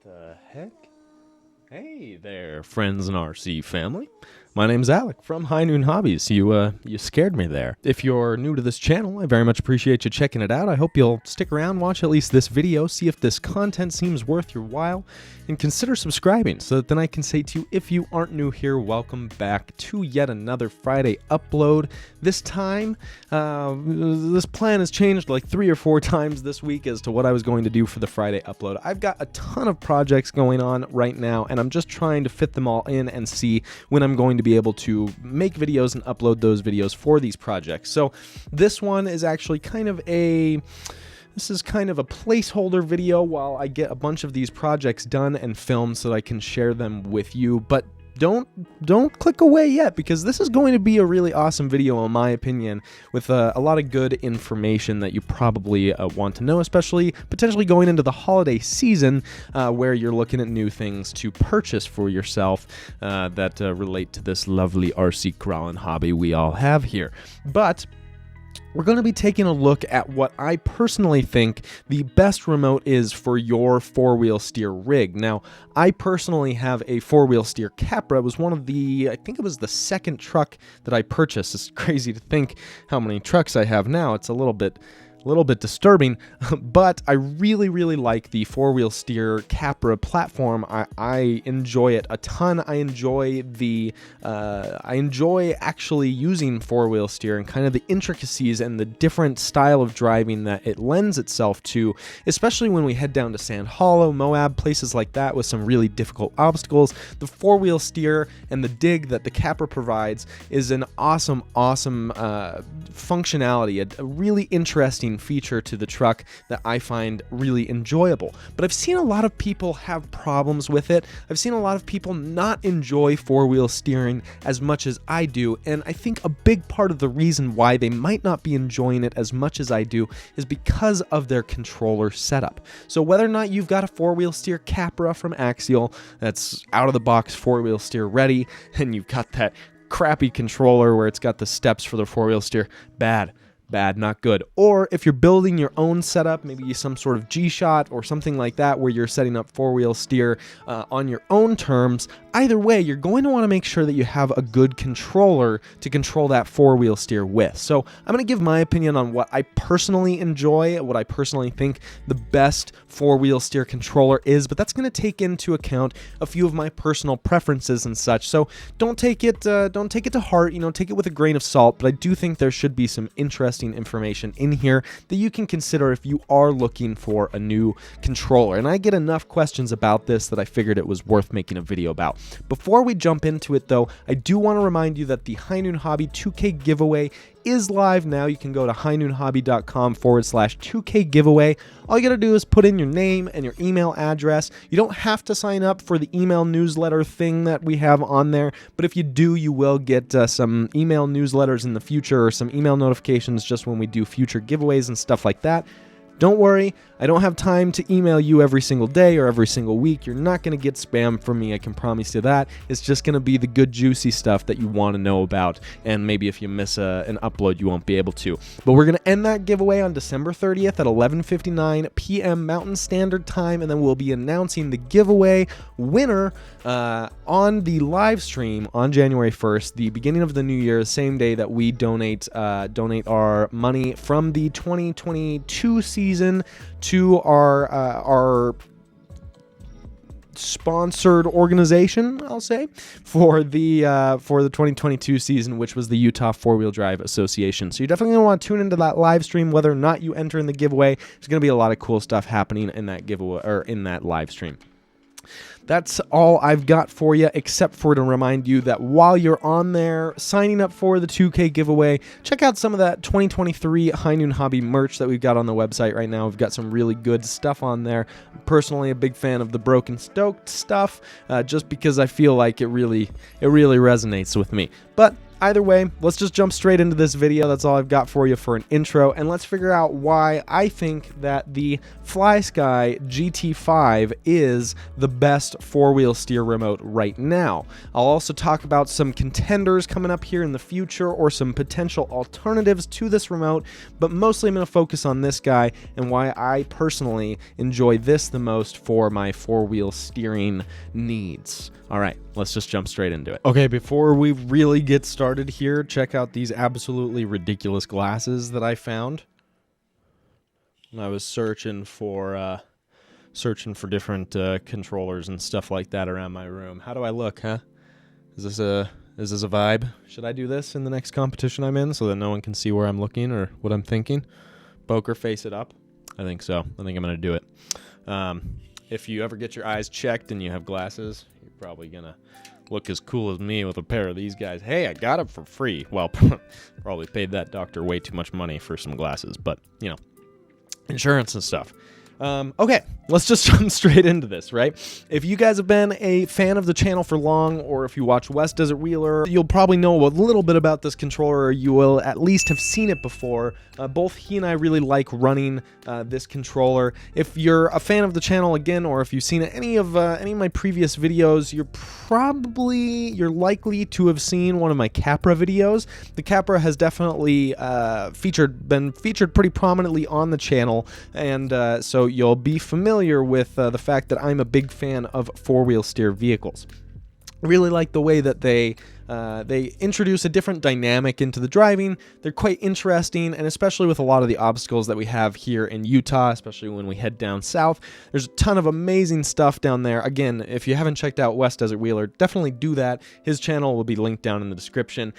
The heck? Hey there, friends and RC family. My name's Alec from High Noon Hobbies. You scared me there. If you're new to this channel, I very much appreciate you checking it out. I hope you'll stick around, watch at least this video, see if this content seems worth your while, and consider subscribing so that then I can say to you, if you aren't new here, welcome back to yet another Friday upload. This time, this plan has changed like 3 or 4 times this week as to what I was going to do for the Friday upload. I've got a ton of projects going on right now, and I'm just trying to fit them all in and see when I'm going to be able to make videos and upload those videos for these projects. So this one is actually kind of a placeholder video while I get a bunch of these projects done and filmed so that I can share them with you. But don't click away yet, because this is going to be a really awesome video in my opinion, with a lot of good information that you probably want to know, especially potentially going into the holiday season where you're looking at new things to purchase for yourself that relate to this lovely RC crawling hobby we all have here. But we're going to be taking a look at what I personally think the best remote is for your 4-wheel steer rig. Now, I personally have a 4-wheel steer Capra. It was one of the, I think it was the second truck that I purchased. It's crazy to think how many trucks I have now. It's a little bit disturbing, but I really like the 4-wheel steer Capra platform. I enjoy it a ton. I enjoy actually using 4-wheel steer and kind of the intricacies and the different style of driving that it lends itself to, especially when we head down to Sand Hollow, Moab, places like that with some really difficult obstacles. The 4-wheel steer and the dig that the Capra provides is an awesome functionality, a really interesting feature to the truck that I find really enjoyable. But I've seen a lot of people have problems with it. I've seen a lot of people not enjoy 4-wheel steering as much as I do, and I think a big part of the reason why they might not be enjoying it as much as I do is because of their controller setup. So whether or not you've got a 4-wheel steer Capra from Axial that's out of the box 4-wheel steer ready, and you've got that crappy controller where it's got the steps for the 4-wheel steer, bad, not good. Or if you're building your own setup, maybe some sort of G-Shot or something like that where you're setting up 4-wheel steer on your own terms, either way, you're going to want to make sure that you have a good controller to control that 4-wheel steer with. So I'm going to give my opinion on what I personally enjoy, what I personally think the best 4-wheel steer controller is, but that's going to take into account a few of my personal preferences and such. So don't take it to heart, take it with a grain of salt, but I do think there should be some interesting information in here that you can consider if you are looking for a new controller. And I get enough questions about this that I figured it was worth making a video about. Before we jump into it though, I do want to remind you that the High Noon Hobby 2K giveaway is live now. You can go to highnoonhobby.com/2K giveaway. All you gotta do is put in your name and your email address. You don't have to sign up for the email newsletter thing that we have on there, but if you do, you will get some email newsletters in the future or some email notifications just when we do future giveaways and stuff like that. Don't worry, I don't have time to email you every single day or every single week. You're not going to get spam from me, I can promise you that. It's just going to be the good juicy stuff that you want to know about, and maybe if you miss an upload, you won't be able to. But we're going to end that giveaway on December 30th at 11:59 p.m. Mountain Standard Time, and then we'll be announcing the giveaway winner on the live stream on January 1st, the beginning of the new year, the same day that we donate our money from the 2022 season to our sponsored organization, I'll say, for the 2022 season, which was the Utah 4-Wheel Drive Association. So you're definitely going to want to tune into that live stream, whether or not you enter in the giveaway. There's going to be a lot of cool stuff happening in that giveaway or in that live stream. That's all I've got for you, except for to remind you that while you're on there signing up for the 2K giveaway, check out some of that 2023 High Noon Hobby merch that we've got on the website right now. We've got some really good stuff on there. I'm personally a big fan of the Broken Stoked stuff, just because I feel like it really resonates with me. But either way, let's just jump straight into this video. That's all I've got for you for an intro, and let's figure out why I think that the FlySky GT5 is the best four-wheel steer remote right now. I'll also talk about some contenders coming up here in the future, or some potential alternatives to this remote, but mostly I'm going to focus on this guy and why I personally enjoy this the most for my four-wheel steering needs. All right, let's just jump straight into it. Okay, before we really get started here, check out these absolutely ridiculous glasses that I found when I was searching for different controllers and stuff like that around my room. How do I look, huh? Is this a vibe? Should I do this in the next competition I'm in so that no one can see where I'm looking or what I'm thinking? Poker face it up? I think so. I think I'm going to do it. If you ever get your eyes checked and you have glasses, you're probably going to look as cool as me with a pair of these guys. Hey, I got them for free. Well, probably paid that doctor way too much money for some glasses, but, you know, insurance and stuff. Okay, let's just jump straight into this, right? If you guys have been a fan of the channel for long, or if you watch West Desert Wheeler, you'll probably know a little bit about this controller, or you will at least have seen it before. Both he and I really like running this controller. If you're a fan of the channel again, or if you've seen any of my previous videos, you're likely to have seen one of my Capra videos. The Capra has definitely been featured pretty prominently on the channel, and so you'll be familiar with the fact that I'm a big fan of four-wheel steer vehicles. I really like the way that they introduce a different dynamic into the driving. They're quite interesting, and especially with a lot of the obstacles that we have here in Utah, especially when we head down south. There's a ton of amazing stuff down there. Again, if you haven't checked out West Desert Wheeler, definitely do that. His channel will be linked down in the description.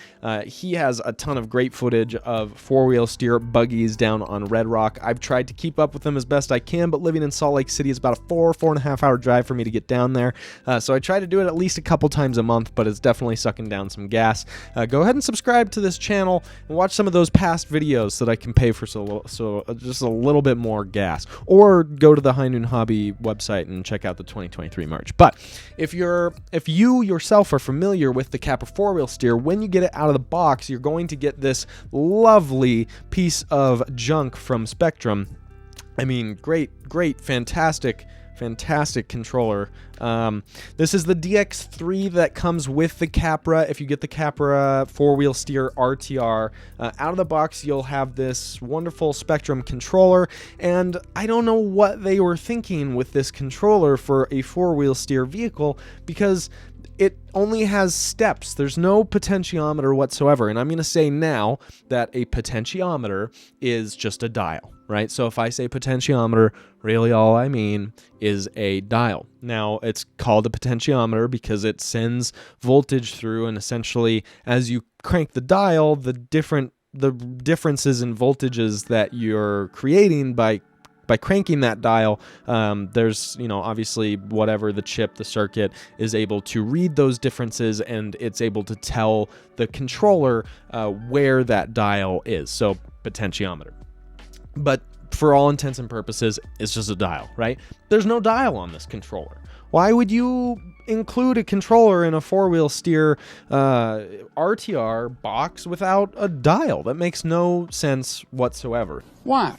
He has a ton of great footage of four-wheel steer buggies down on Red Rock. I've tried to keep up with them as best I can, but living in Salt Lake City is about a 4.5 hour drive for me to get down there. So I try to do it at least a couple times a month, but it's definitely sucking down some gas. Go ahead and subscribe to this channel and watch some of those past videos so that I can pay for just a little bit more gas, or go to the High Noon Hobby website and check out the 2023 merch. But if you yourself are familiar with the Capra four-wheel steer, when you get it out of the box, you're going to get this lovely piece of junk from Spectrum. I mean, great, fantastic controller. This is the DX3 that comes with the Capra. If you get the Capra four-wheel steer RTR, out of the box you'll have this wonderful Spectrum controller, and I don't know what they were thinking with this controller for a four-wheel steer vehicle, because it only has steps. There's no potentiometer whatsoever, and I'm going to say now that a potentiometer is just a dial, right? So if I say potentiometer, really all I mean is a dial. Now, it's called a potentiometer because it sends voltage through, and essentially as you crank the dial, the differences in voltages that you're creating by cranking that dial, there's, obviously whatever the chip, the circuit, is able to read those differences, and it's able to tell the controller where that dial is. So potentiometer. But for all intents and purposes, it's just a dial, right? There's no dial on this controller. Why would you include a controller in a four-wheel steer RTR box without a dial? That makes no sense whatsoever. Why?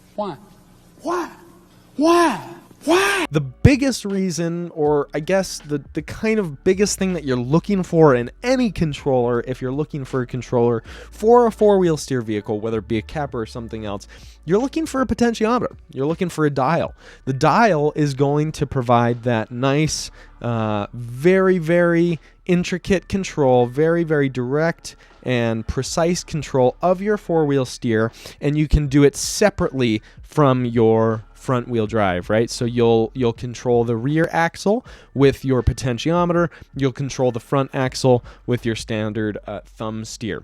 The biggest reason, or I guess the kind of biggest thing that you're looking for in any controller, if you're looking for a controller for a four-wheel steer vehicle, whether it be a Capra or something else, you're looking for a potentiometer. You're looking for a dial. The dial is going to provide that nice, very, very intricate control, very, very direct and precise control of your four-wheel steer, and you can do it separately from your front wheel drive, right? So you'll control the rear axle with your potentiometer, you'll control the front axle with your standard thumb steer.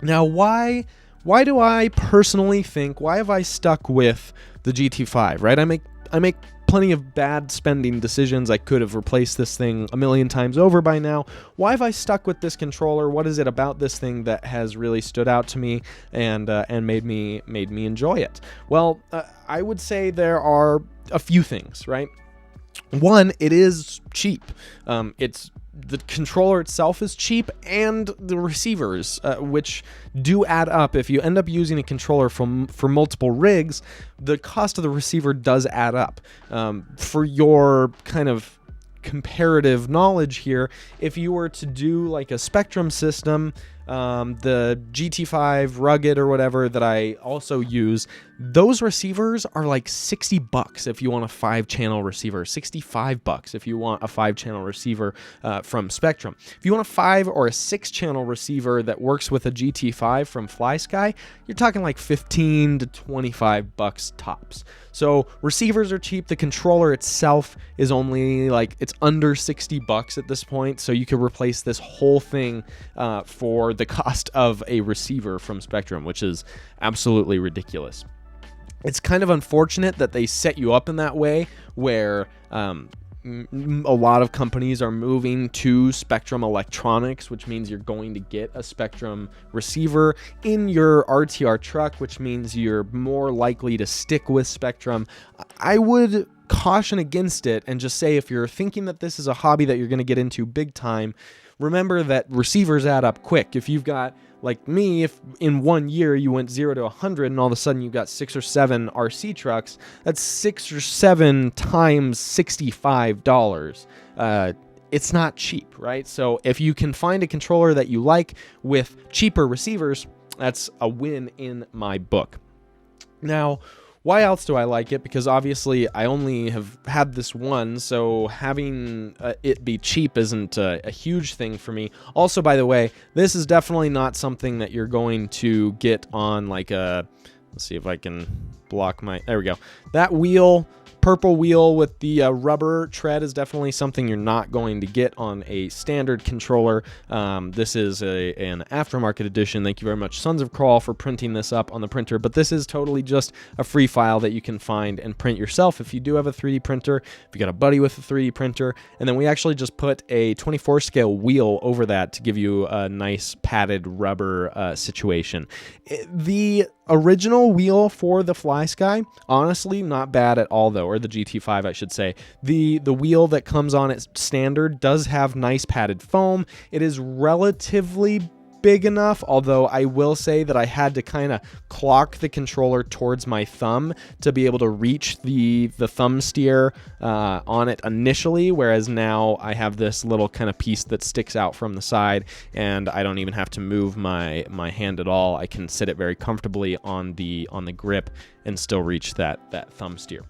Now, why do I personally think, why have I stuck with the GT5, right? I make plenty of bad spending decisions. I could have replaced this thing a million times over by now. Why have I stuck with this controller? What is it about this thing that has really stood out to me and made me enjoy it? Well, I would say there are a few things, right? One, it is cheap. It's the controller itself is cheap, and the receivers, which do add up. If you end up using a controller for multiple rigs, the cost of the receiver does add up. For your kind of comparative knowledge here, if you were to do like a Spectrum system, the GT5 rugged or whatever that I also use, those receivers are like $60 if you want a 5-channel receiver, $65 if you want a 5-channel receiver from Spectrum. If you want a 5 or a 6-channel receiver that works with a GT5 from FlySky, you're talking like $15 to $25 tops. So receivers are cheap. The controller itself is only like, it's under $60 at this point, so you could replace this whole thing for the cost of a receiver from Spectrum, which is absolutely ridiculous. It's kind of unfortunate that they set you up in that way, where a lot of companies are moving to Spectrum electronics, which means you're going to get a Spectrum receiver in your RTR truck, which means you're more likely to stick with Spectrum. I would caution against it and just say, if you're thinking that this is a hobby that you're going to get into big time, remember that receivers add up quick. If you've got, like me, if in 1 year you went 0 to 100 and all of a sudden you've got 6 or 7 RC trucks, that's 6 or 7 times $65. It's not cheap, right? So if you can find a controller that you like with cheaper receivers, that's a win in my book. Now, why else do I like it? Because obviously I only have had this one, so having it be cheap isn't a huge thing for me. Also, by the way, this is definitely not something that you're going to get on like a, let's see if I can block my, there we go. That wheel, purple wheel with the rubber tread, is definitely something you're not going to get on a standard controller. This is an aftermarket edition. Thank you very much, Sons of Crawl, for printing this up on the printer, but this is totally just a free file that you can find and print yourself if you do have a 3D printer, if you got a buddy with a 3D printer, and then we actually just put a 24 scale wheel over that to give you a nice padded rubber situation. The original wheel for the FlySky, honestly, not bad at all though, or the GT5 I should say. The wheel that comes on its standard does have nice padded foam. It is relatively big enough, although I will say that I had to kind of clock the controller towards my thumb to be able to reach the thumb steer on it initially, whereas now I have this little kind of piece that sticks out from the side, and I don't even have to move my hand at all. I can sit it very comfortably on the grip and still reach that thumb steer.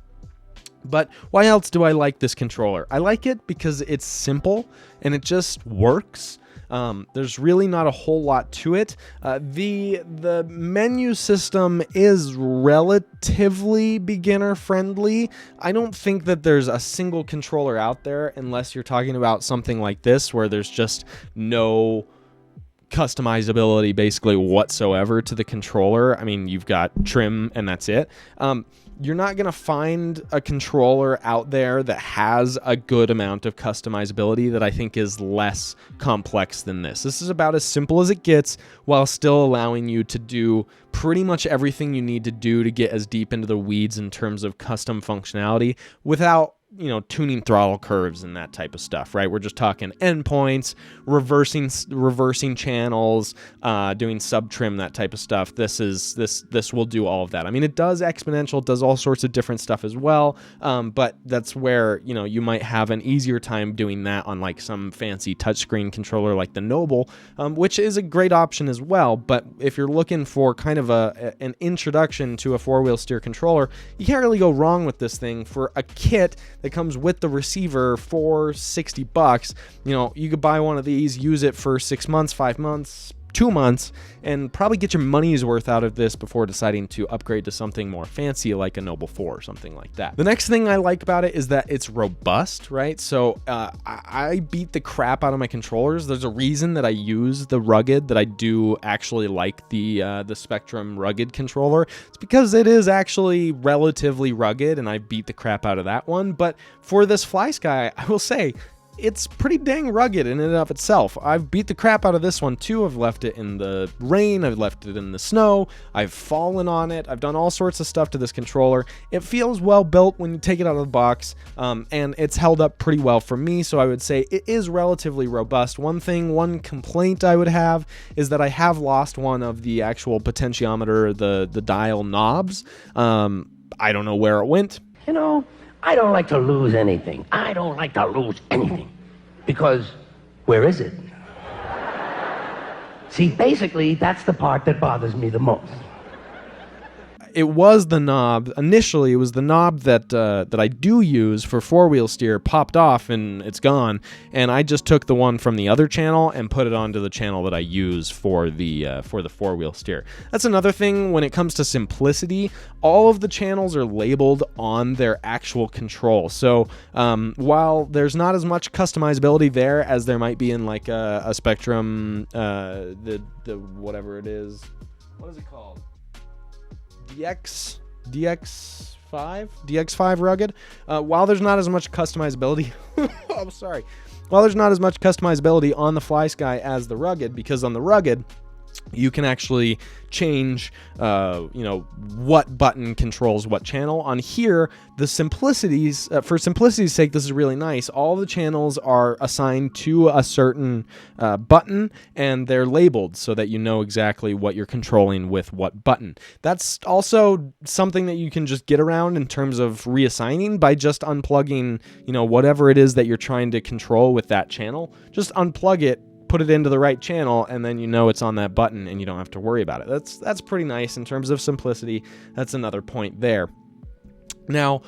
But why else do I like this controller? I like it because it's simple and it just works. There's really not a whole lot to it. The menu system is relatively beginner friendly. I don't think that there's a single controller out there, unless you're talking about something like this, where there's just no customizability basically whatsoever to the controller. I mean, you've got trim and that's it. You're not going to find a controller out there that has a good amount of customizability that I think is less complex than this. This is about as simple as it gets, while still allowing you to do pretty much everything you need to do to get as deep into the weeds in terms of custom functionality without, you know, tuning throttle curves and that type of stuff, right? We're just talking endpoints, reversing channels, doing sub trim, that type of stuff. This will do all of that. I mean, it does exponential, does all sorts of different stuff as well, but that's where, you know, you might have an easier time doing that on like some fancy touchscreen controller like the Noble, which is a great option as well. But if you're looking for kind of an introduction to a 4-wheel steer controller, you can't really go wrong with this thing. For a kit that comes with the receiver for $60, you know, you could buy one of these, use it for 6 months, 5 months, 2 months, and probably get your money's worth out of this before deciding to upgrade to something more fancy like a Noble 4 or something like that. The next thing I like about it is that it's robust, right? So I beat the crap out of my controllers. There's a reason that I use the rugged, that I do actually like the Spectrum rugged controller. It's because it is actually relatively rugged, and I beat the crap out of that one. But for this FlySky, I will say, it's pretty dang rugged in and of itself. I've beat the crap out of this one too. I've left it in the rain, I've left it in the snow, I've fallen on it, I've done all sorts of stuff to this controller. It feels well built when you take it out of the box, and it's held up pretty well for me, so I would say it is relatively robust. One complaint I would have is that I have lost one of the actual potentiometer, the dial knobs. I don't know where it went. You know, I don't like to lose anything. I don't like to lose anything. Because where is it? See, basically, that's the part that bothers me the most. It was the knob. Initially, it was the knob that I do use for four-wheel steer popped off and it's gone. And I just took the one from the other channel and put it onto the channel that I use for the four-wheel steer. That's another thing when it comes to simplicity. All of the channels are labeled on their actual control. So while there's not as much customizability there as there might be in like a Spectrum, the whatever it is, what is it called? DX5 rugged. While there's not as much customizability, I'm sorry. While there's not as much customizability on the FlySky as the rugged, because on the rugged you can actually change, what button controls what channel. On here, the simplicities, for simplicity's sake, this is really nice. All the channels are assigned to a certain button, and they're labeled so that you know exactly what you're controlling with what button. That's also something that you can just get around in terms of reassigning by just unplugging, whatever it is that you're trying to control with that channel. Just unplug it, put it into the right channel, and then it's on that button and you don't have to worry about it. That's pretty nice in terms of simplicity. That's another point there. Now,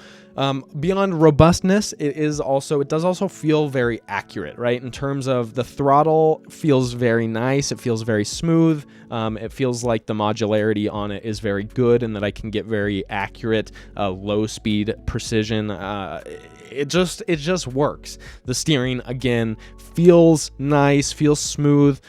beyond robustness, it does also feel very accurate, right? In terms of the throttle, feels very nice. It feels very smooth. It feels like the modularity on it is very good, and that I can get very accurate, low speed precision. It just works. The steering, again, feels nice, feels smooth,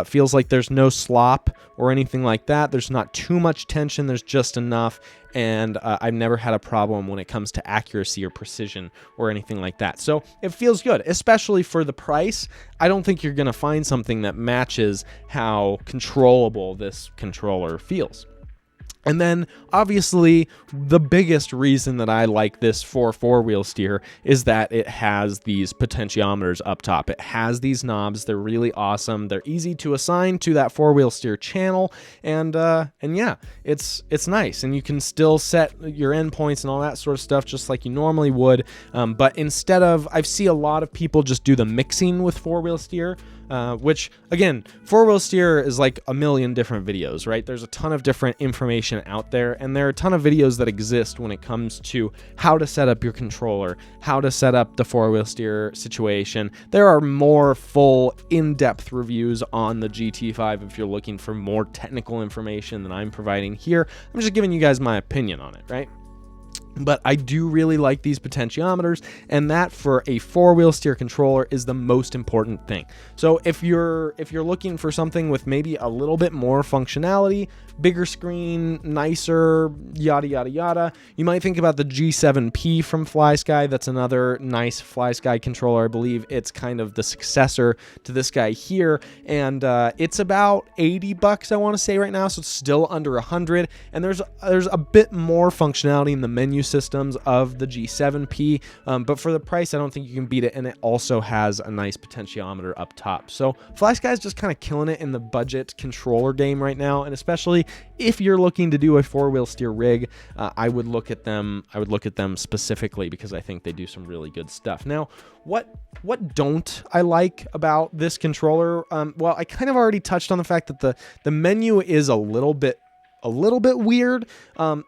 feels like there's no slop or anything like that. There's not too much tension, there's just enough, and I've never had a problem when it comes to accuracy or precision or anything like that. So it feels good, especially for the price. I don't think you're going to find something that matches how controllable this controller feels. And then, obviously, the biggest reason that I like this for four-wheel steer is that it has these potentiometers up top. It has these knobs. They're really awesome. They're easy to assign to that four-wheel steer channel, and yeah, it's nice. And you can still set your endpoints and all that sort of stuff just like you normally would. But instead of, I see a lot of people just do the mixing with four-wheel steer. Which, again, four-wheel steer is like a million different videos, right? There's a ton of different information out there, and there are a ton of videos that exist when it comes to how to set up your controller, how to set up the four-wheel steer situation. There are more full, in-depth reviews on the GT5 if you're looking for more technical information than I'm providing here. I'm just giving you guys my opinion on it, right? But I do really like these potentiometers, and that for a four-wheel steer controller is the most important thing. So if you're looking for something with maybe a little bit more functionality, bigger screen, nicer, yada yada yada, you might think about the G7P from FlySky. That's another nice FlySky controller. I believe it's kind of the successor to this guy here, and it's about $80 I want to say right now, so it's still under 100. And there's a bit more functionality in the menu systems of the G7P, but for the price I don't think you can beat it, and it also has a nice potentiometer up top. So FlySky is just kind of killing it in the budget controller game right now, and especially if you're looking to do a four-wheel steer rig, I would look at them specifically because I think they do some really good stuff. Now, what don't I like about this controller? Well, I kind of already touched on the fact that the menu is a little bit weird.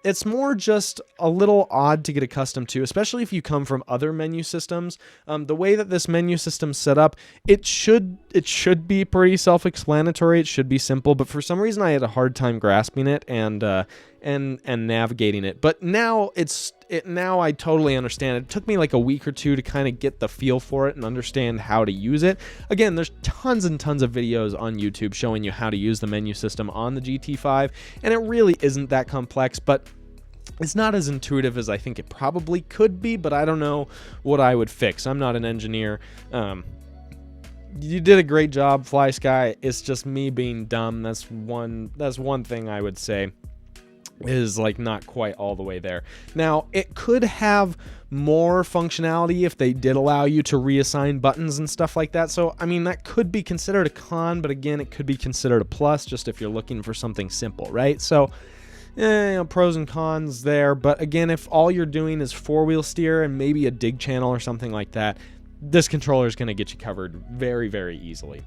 It's more just a little odd to get accustomed to, especially if you come from other menu systems. The way that this menu system's set up, it should be pretty self-explanatory. It should be simple, but for some reason I had a hard time grasping it and navigating it. But now now I totally understand. It took me like a week or two to kind of get the feel for it and understand how to use it. Again, there's tons and tons of videos on YouTube showing you how to use the menu system on the GT5, and it really isn't that complex, but It's not as intuitive as I think it probably could be, but I don't know what I would fix. I'm not an engineer. You did a great job, FlySky. It's just me being dumb. That's one thing I would say is like not quite all the way there. Now, it could have more functionality if they did allow you to reassign buttons and stuff like that. So, I mean, that could be considered a con, but again, it could be considered a plus just if you're looking for something simple, right? So, pros and cons there. But again, if all you're doing is four-wheel steer and maybe a dig channel or something like that, this controller is going to get you covered very, very easily.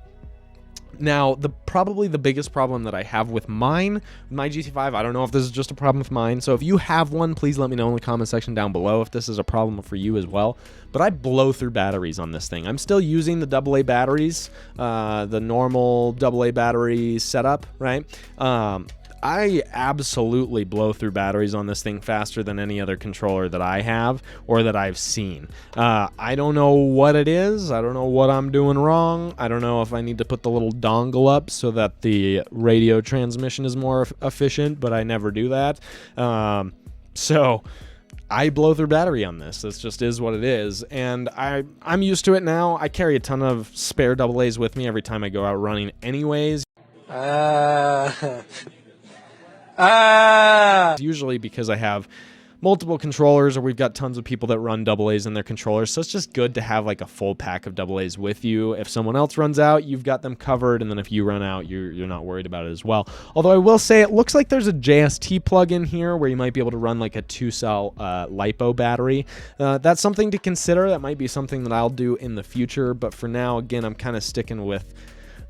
Now, probably the biggest problem that I have with my GT5, I don't know if this is just a problem with mine, so if you have one, please let me know in the comment section down below if this is a problem for you as well, but I blow through batteries on this thing. I'm still using the AA batteries, the normal AA battery setup, right? I absolutely blow through batteries on this thing faster than any other controller that I have or that I've seen. I don't know what it is. I don't know what I'm doing wrong. I don't know if I need to put the little dongle up so that the radio transmission is more efficient, but I never do that. So I blow through battery on this. This just is what it is, and I'm used to it now. I carry a ton of spare AA's with me every time I go out running anyways. Usually because I have multiple controllers, or we've got tons of people that run AA's in their controllers, so it's just good to have like a full pack of AA's with you. If someone else runs out, you've got them covered, and then if you run out, you're not worried about it as well. Although I will say it looks like there's a JST plug in here where you might be able to run like a 2-cell LiPo battery. That's something to consider. That might be something that I'll do in the future, but for now, again, I'm kind of sticking with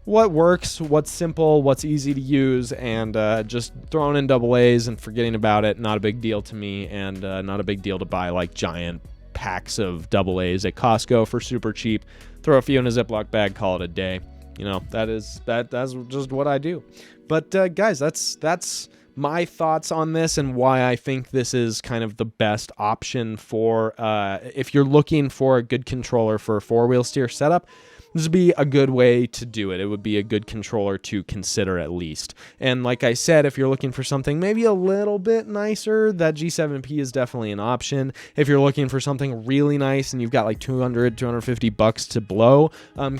what works, what's simple, what's easy to use, and just throwing in AA's and forgetting about it. Not a big deal to me, and not a big deal to buy like giant packs of AA's at Costco for super cheap. Throw a few in a Ziploc bag, call it a day. You know, that's just what I do. But guys, that's my thoughts on this and why I think this is kind of the best option for if you're looking for a good controller for a four-wheel steer setup. This would be a good way to do it. It would be a good controller to consider at least. And like I said, if you're looking for something maybe a little bit nicer, that G7P is definitely an option. If you're looking for something really nice and you've got like $250 to blow,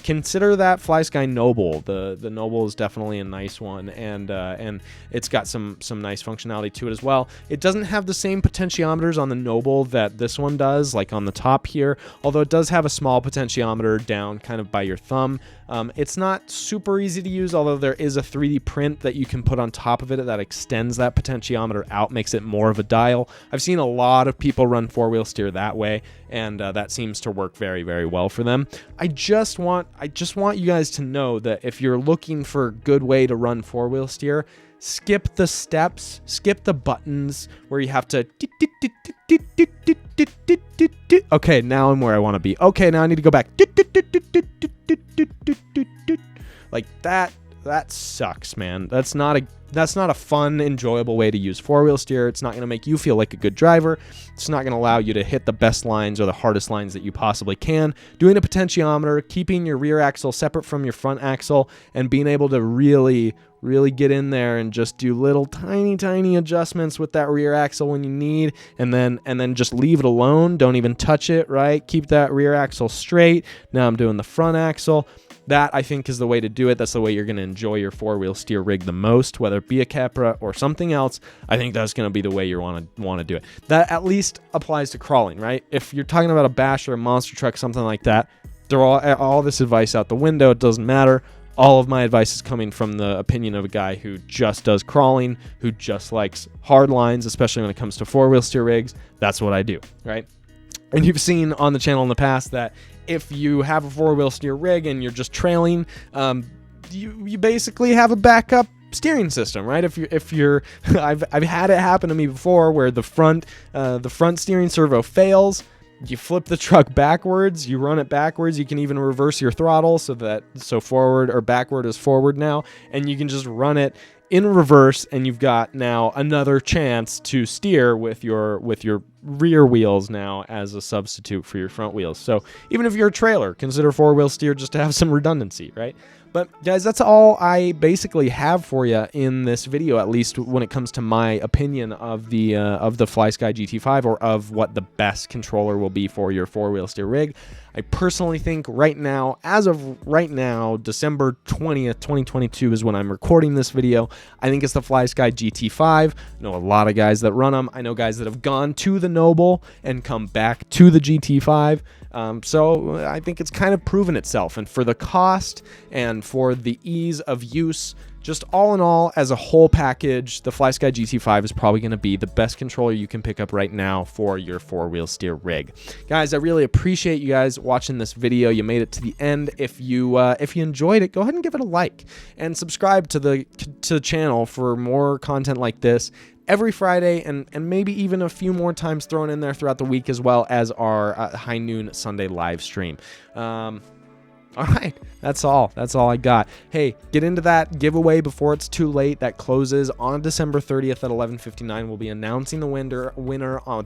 consider that FlySky Noble. The Noble is definitely a nice one, and it's got some nice functionality to it as well. It doesn't have the same potentiometers on the Noble that this one does, like on the top here, although it does have a small potentiometer down kind of by your thumb. It's not super easy to use, although there is a 3D print that you can put on top of it that extends that potentiometer out, makes it more of a dial. I've seen a lot of people run four-wheel steer that way, and that seems to work very, very well for them. I just want you guys to know that if you're looking for a good way to run four-wheel steer, skip the steps, skip the buttons where you have to. Okay, now I'm where I want to be. Okay, now I need to go back. Like that sucks, man. That's not a fun, enjoyable way to use four-wheel steer. It's not going to make you feel like a good driver. It's not going to allow you to hit the best lines or the hardest lines that you possibly can. Doing a potentiometer, keeping your rear axle separate from your front axle, and being able to really get in there and just do little tiny adjustments with that rear axle when you need, and then just leave it alone. Don't even touch it, right? Keep that rear axle straight. Now I'm doing the front axle. That, I think, is the way to do it. That's the way you're going to enjoy your four-wheel steer rig the most, whether it be a Capra or something else. I think that's going to be the way you want to do it. That at least applies to crawling, right? If you're talking about a bash or a monster truck, something like that, throw all this advice out the window. It doesn't matter. All of my advice is coming from the opinion of a guy who just does crawling, who just likes hard lines, especially when it comes to four-wheel steer rigs. That's what I do, right? And you've seen on the channel in the past that if you have a four-wheel steer rig and you're just trailing, you basically have a backup steering system, right? If you're I've had it happen to me before where the front steering servo fails. You flip the truck backwards, you run it backwards, you can even reverse your throttle so forward or backward is forward now, and you can just run it in reverse, and you've got now another chance to steer with your rear wheels now as a substitute for your front wheels. So even if you're a trailer, consider four-wheel steer just to have some redundancy, right? But guys, that's all I basically have for you in this video, at least when it comes to my opinion of the FlySky GT5, or of what the best controller will be for your four-wheel steer rig. I personally think right now, as of right now, December 20th, 2022 is when I'm recording this video. I think it's the FlySky GT5. I know a lot of guys that run them. I know guys that have gone to the Noble and come back to the GT5. So I think it's kind of proven itself, and for the cost and for the ease of use, just all in all, as a whole package, the FlySky GT5 is probably going to be the best controller you can pick up right now for your four-wheel steer rig. Guys, I really appreciate you guys watching this video. You made it to the end. If you enjoyed it, go ahead and give it a like and subscribe to the channel for more content like this every Friday, and maybe even a few more times thrown in there throughout the week, as well as our high noon Sunday live stream. All right, that's all I got. Hey, get into that giveaway before it's too late. That closes on December 30th at 11:59. We'll be announcing the winner on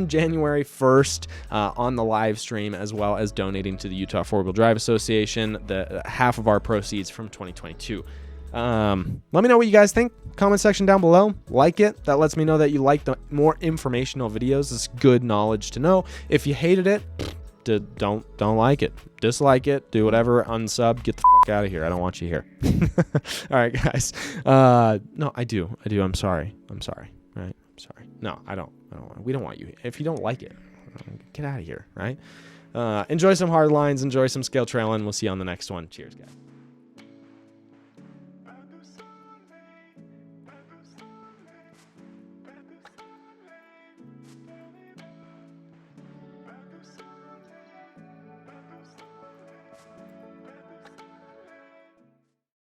January 1st on the live stream, as well as donating to the Utah Four-Wheel Drive Association the half of our proceeds from 2022. Let me know what you guys think. Comment section down below. Like it. That lets me know that you like the more informational videos. It's good knowledge to know. If you hated it, don't like it. Dislike it. Do whatever. Unsub. Get the fuck out of here. I don't want you here. All right, guys. No, I do. I'm sorry. Right? I'm sorry. No, I don't. We don't want you here. If you don't like it, get out of here. Right? Enjoy some hard lines. Enjoy some scale trailing. We'll see you on the next one. Cheers, guys.